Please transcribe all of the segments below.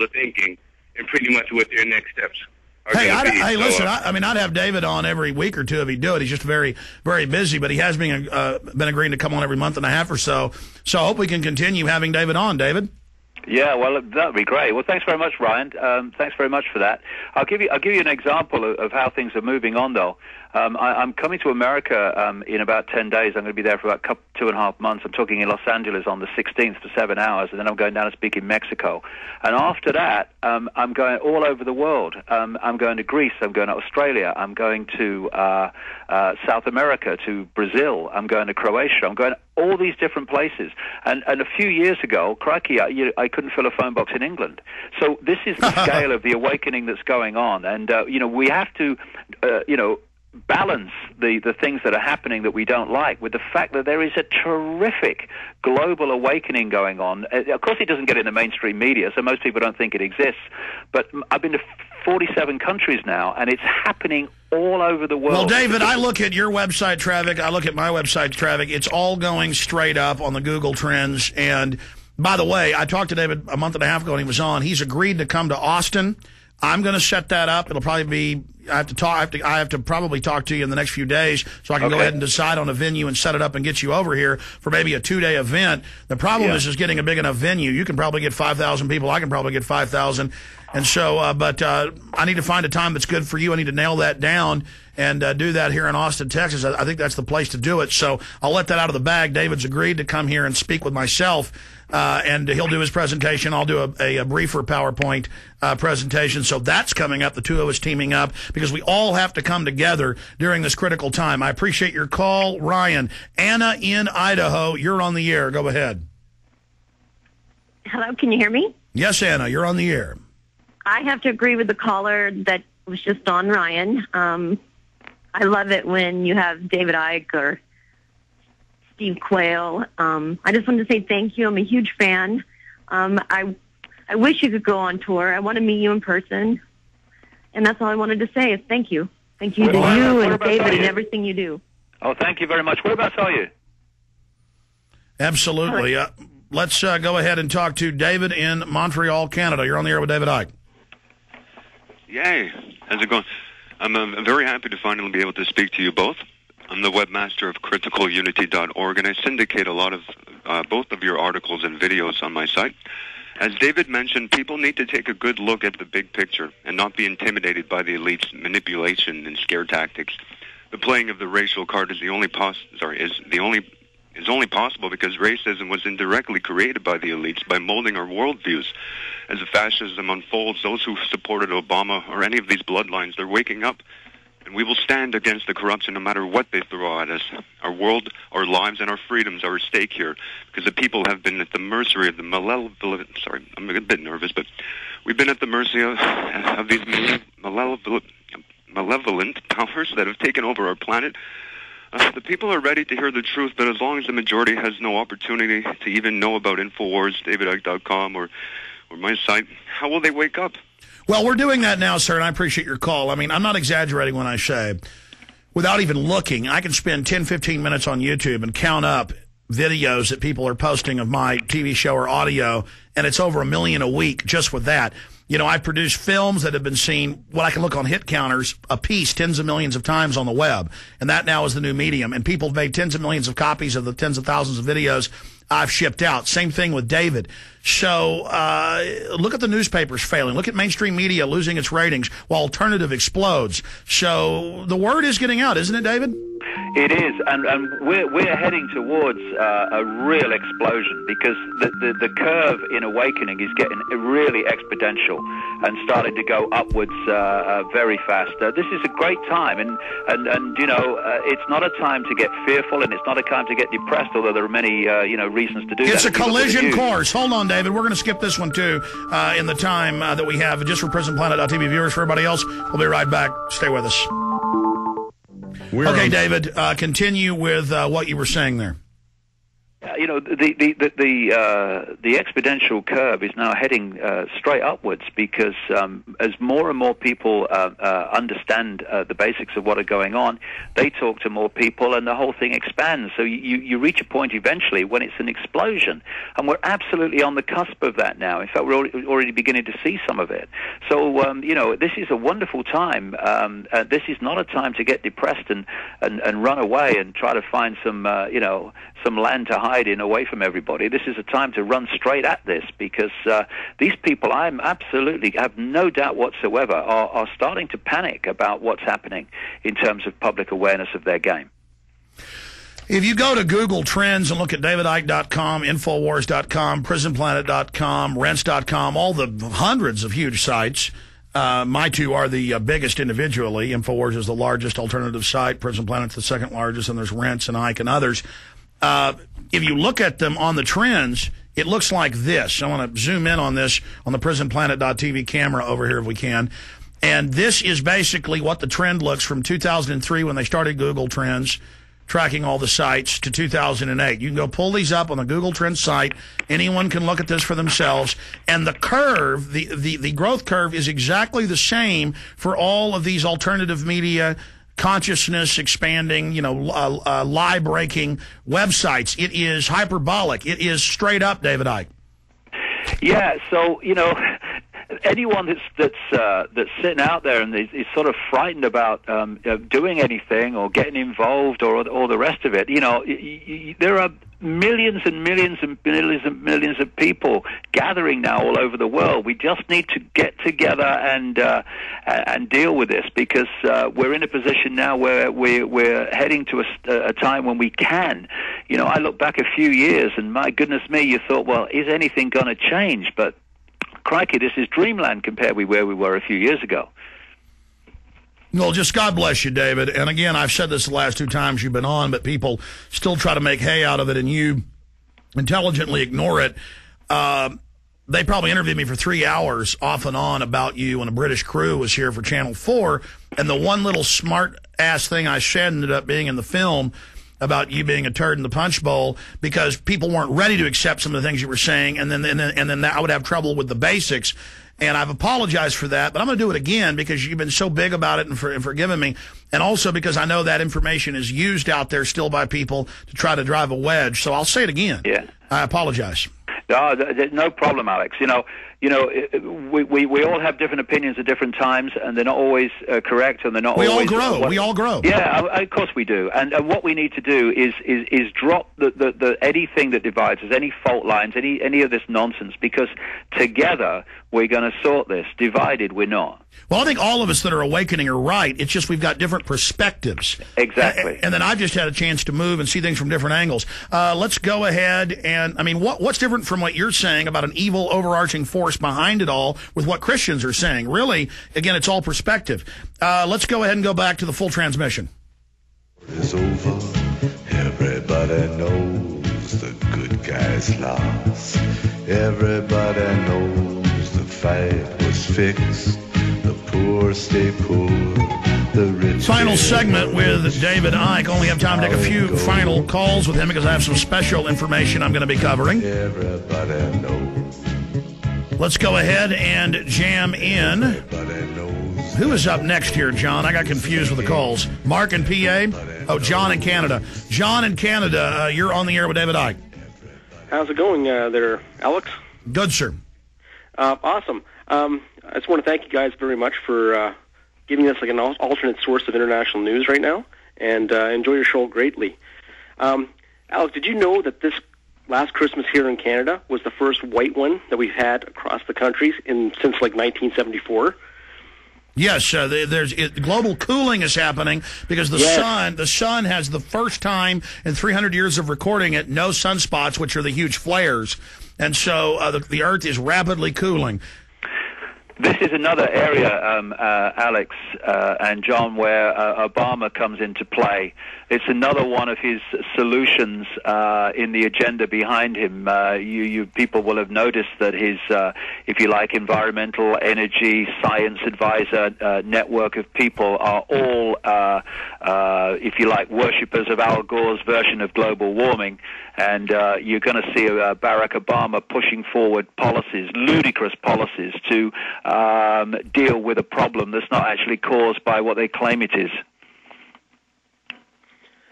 of thinking and pretty much what their next steps are Hey, going to be. listen, I'd have David on every week or two if he'd do it. He's just very, very busy, but he has been agreeing to come on every month and a half or so. So I hope we can continue having David on. David? Yeah, well, that would be great. Well, thanks very much, Ryan. Thanks very much for that. I'll give you an example of how things are moving on, though. I'm coming to America in about 10 days. I'm going to be there for about 2.5 months. I'm talking in Los Angeles on the 16th for 7 hours, and then I'm going down to speak in Mexico. And after that, I'm going all over the world. I'm going to Greece. I'm going to Australia. I'm going to South America, to Brazil. I'm going to Croatia. I'm going all these different places. And a few years ago, crikey, I couldn't fill a phone box in England. So this is the scale of the awakening that's going on. And, we have to, balance the things that are happening that we don't like with the fact that there is a terrific global awakening going on. Of course, it doesn't get in the mainstream media, so most people don't think it exists. But I've been to 47 countries now, and it's happening all over the world. Well, David, I look at your website traffic. I look at my website traffic. It's all going straight up on the Google Trends. And by the way, I talked to David a month and a half ago, and he was on. He's agreed to come to Austin. I'm going to set that up. It'll probably be. I have to probably talk to you in the next few days so I can go ahead and decide on a venue and set it up and get you over here for maybe a 2-day event. The problem is getting a big enough venue. You can probably get 5,000 people. I can probably get 5,000. And so, but I need to find a time that's good for you. I need to nail that down and do that here in Austin, Texas. I think that's the place to do it. So I'll let that out of the bag. David's agreed to come here and speak with myself, and he'll do his presentation. I'll do a briefer PowerPoint presentation. So that's coming up, the two of us teaming up, because we all have to come together during this critical time. I appreciate your call, Ryan. Anna in Idaho, you're on the air. Go ahead. Hello, can you hear me? Yes, Anna, you're on the air. I have to agree with the caller that was just on, Ryan. I love it when you have David Icke or Steve Quayle. I just wanted to say thank you. I'm a huge fan. I wish you could go on tour. I want to meet you in person. And that's all I wanted to say is thank you. Thank you to you and David and everything you do. Oh, thank you very much. Whereabouts are you? Absolutely. Let's go ahead and talk to David in Montreal, Canada. You're on the air with David Icke. Yay. How's it going? I'm very happy to finally be able to speak to you both. I'm the webmaster of criticalunity.org, and I syndicate a lot of both of your articles and videos on my site. As David mentioned, people need to take a good look at the big picture and not be intimidated by the elite's manipulation and scare tactics. The playing of the racial card is only possible because racism was indirectly created by the elites by molding our worldviews. As the fascism unfolds, those who supported Obama or any of these bloodlines, they're waking up, and we will stand against the corruption no matter what they throw at us. Our world, our lives, and our freedoms are at stake here because the people have been at the mercy of the malevolent. Sorry, I'm a bit nervous, but we've been at the mercy of these malevolent powers that have taken over our planet. The people are ready to hear the truth, but as long as the majority has no opportunity to even know about Infowars, davidicke.com, or my site, how will they wake up? Well, we're doing that now, sir, and I appreciate your call. I mean, I'm not exaggerating when I say, without even looking, I can spend 10, 15 minutes on YouTube and count up videos that people are posting of my TV show or audio, and it's over 1 million a week just with that. You know, I've produced films that have been seen, what I can look on hit counters, a piece tens of millions of times on the web. And that now is the new medium. And people have made tens of millions of copies of the tens of thousands of videos I've shipped out. Same thing with David. So look at the newspapers failing. Look at mainstream media losing its ratings while alternative explodes. So the word is getting out, isn't it, David? It is, and we're heading towards a real explosion because the curve in awakening is getting really exponential and starting to go upwards very fast. This is a great time, and you know, it's not a time to get fearful, and it's not a time to get depressed, although there are many reasons to do that. It's a collision course. Hold on, David. We're going to skip this one, too, in the time that we have just for PrisonPlanet.tv viewers. For everybody else, we'll be right back. Stay with us. Okay, David, continue with what you were saying there. the exponential curve is now heading straight upwards because as more and more people understand the basics of what are going on, they talk to more people, and the whole thing expands. So you reach a point eventually when it's an explosion, and we're absolutely on the cusp of that now. In fact, we're already beginning to see some of it. So this is a wonderful time. This is not a time to get depressed and run away and try to find some land to hide in away from everybody. This is a time to run straight at this because these people, I absolutely have no doubt whatsoever, are starting to panic about what's happening in terms of public awareness of their game. If you go to Google Trends and look at davidicke.com, Infowars.com, PrisonPlanet.com, Rents.com, all the hundreds of huge sites, my two are the biggest individually. Infowars is the largest alternative site. Prison Planet's the second largest, and there's Rents and Icke and others. If you look at them on the trends, it looks like this. I want to zoom in on this on the PrisonPlanet.tv camera over here if we can. And this is basically what the trend looks from 2003 when they started Google Trends, tracking all the sites, to 2008. You can go pull these up on the Google Trends site. Anyone can look at this for themselves. And the curve, the growth curve is exactly the same for all of these alternative media, consciousness expanding, lie breaking websites. It is hyperbolic. It is straight up, David Icke. Yeah, so, anyone that's sitting out there and is sort of frightened about doing anything or getting involved or the rest of it, there are millions and millions and millions and millions of people gathering now all over the world. We just need to get together and deal with this because we're in a position now where we're heading to a time when we can. I look back a few years and my goodness me, you thought, well, is anything going to change? But crikey, this is dreamland compared with where we were a few years ago. Well, just God bless you, David. And again, I've said this the last two times you've been on, but people still try to make hay out of it, and you intelligently ignore it. They probably interviewed me for 3 hours off and on about you when a British crew was here for Channel 4, and the one little smart-ass thing I said ended up being in the film about you being a turd in the punch bowl because people weren't ready to accept some of the things you were saying, and then I would have trouble with the basics. And I've apologized for that, but I'm going to do it again because you've been so big about it and forgiving me, and also because I know that information is used out there still by people to try to drive a wedge. So I'll say it again. Yeah. I apologize. No problem, Alex. We all have different opinions at different times, and they're not always correct, and they're not always... We all grow. Yeah, of course we do. And what we need to do is drop anything that divides us, any fault lines, any of this nonsense, because together we're going to sort this. Divided, we're not. Well, I think all of us that are awakening are right. It's just we've got different perspectives. Exactly. And then I've just had a chance to move and see things from different angles. Let's go ahead and, what's different from what you're saying about an evil overarching force behind it all with what Christians are saying? Really, again, it's all perspective. Let's go ahead and go back to the full transmission. It's over. Everybody knows the good guys lost. Everybody knows the fight was fixed. The poor stay poor. The rich. Final segment with David Icke. Only have time to take a few final calls with him because I have some special information I'm going to be covering. Everybody knows. Let's go ahead and jam in. Who is up next here, John? I got confused with the calls. Mark in PA? Oh, John in Canada. John in Canada, you're on the air with David Icke. How's it going there, Alex? Good, sir. Awesome. I just want to thank you guys very much for giving us like an alternate source of international news right now, and enjoy your show greatly. Alex, did you know that this last Christmas here in Canada was the first white one that we've had across the country since like 1974? Yes, global cooling is happening because the sun has the first time in 300 years of recording it, no sunspots, which are the huge flares. And so the Earth is rapidly cooling. This is another area, Alex and John, where Obama comes into play. It's another one of his solutions in the agenda behind him. You people will have noticed that his, if you like, environmental, energy, science advisor network of people are all if you like, worshippers of Al Gore's version of global warming, and you're going to see Barack Obama pushing forward policies, ludicrous policies, to deal with a problem that's not actually caused by what they claim it is.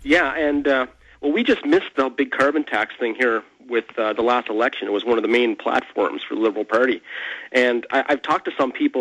Yeah, and well, we just missed the big carbon tax thing here with the last election. It was one of the main platforms for the Liberal Party. And I've talked to some people